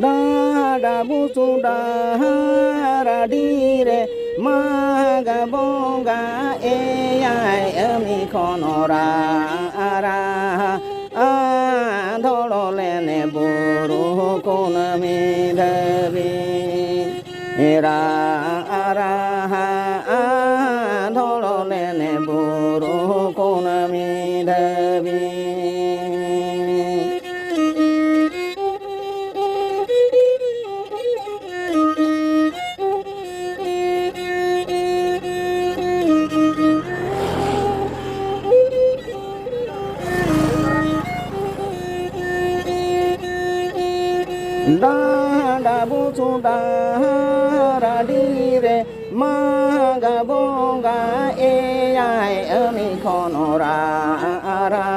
Da da bu su da ra di re ma ga bo ga e ya e mi kono ra ra a do lo le ne bu ru ko na mi da vi ra ra ha a do lo le ne bu ru ko na mi da vi da da bu su da ra di re ma ga bo ga e ya e mi kono ra ra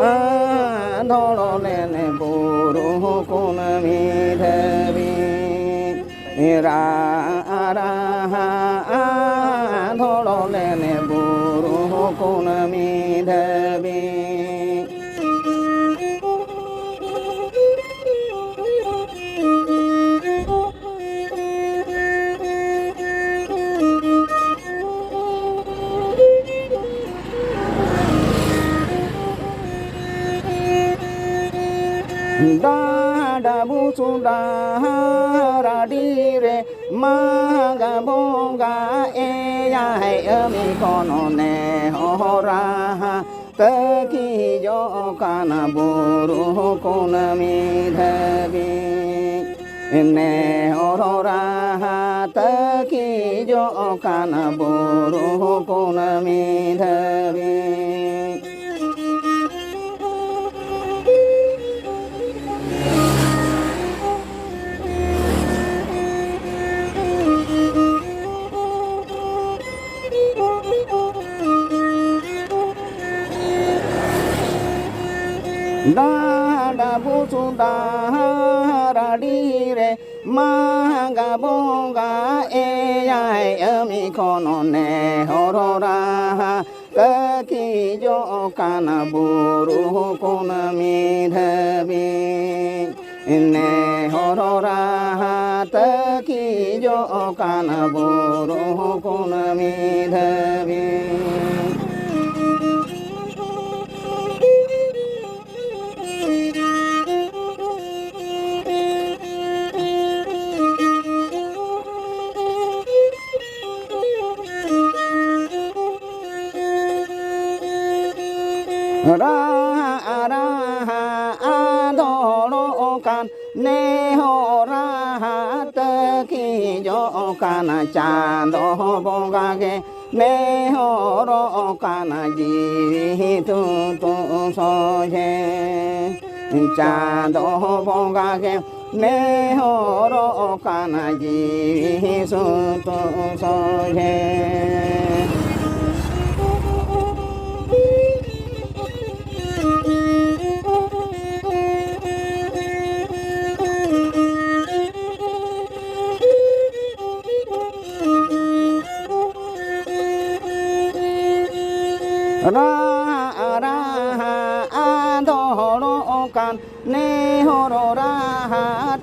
a do lo le ne bu ru ko na mi de vi ra ra a do lo le ne bu ru ko na mi de vi da da bu su da ra di re ma ga bo ga e ya e mi kono ne ho ra ta ki yo kana bu ru ko na mi da vi ne ho ra ta ki yo kana bu ru ko na mi da vi da da bu su da ra di re ma ga bo ga e ya e mi kono ne ho ro ra ta ki yo kana bu ru ko na mi da vi ne ho ro ra ta ki yo kana bu ru ko na mi da vi ra ra a do lo kan ne ho ra ta ki yo kana cha do bo ga ge ne ho ro kana ji tu tu so je cha do bo ga ge ne ho ro kana ji su tu so je ra ra a do lo kan ne ho ro ra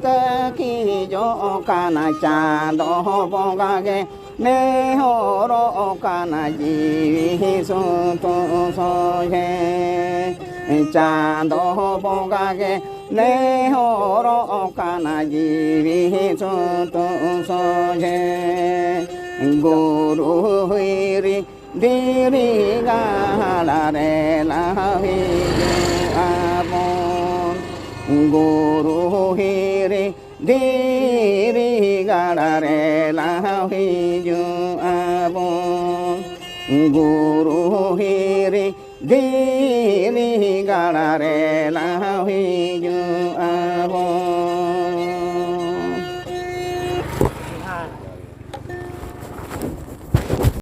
ta ki yo kana cha do bo ga ge ne ho ro kana ji su tu so je cha do bo ga ge ne ho ro kana ji su tu so je guru ri di ri ga la re la hi a bon guru hi ri di ri ga la re la hi ju a bon guru hi ri di ri ga la re la hi ju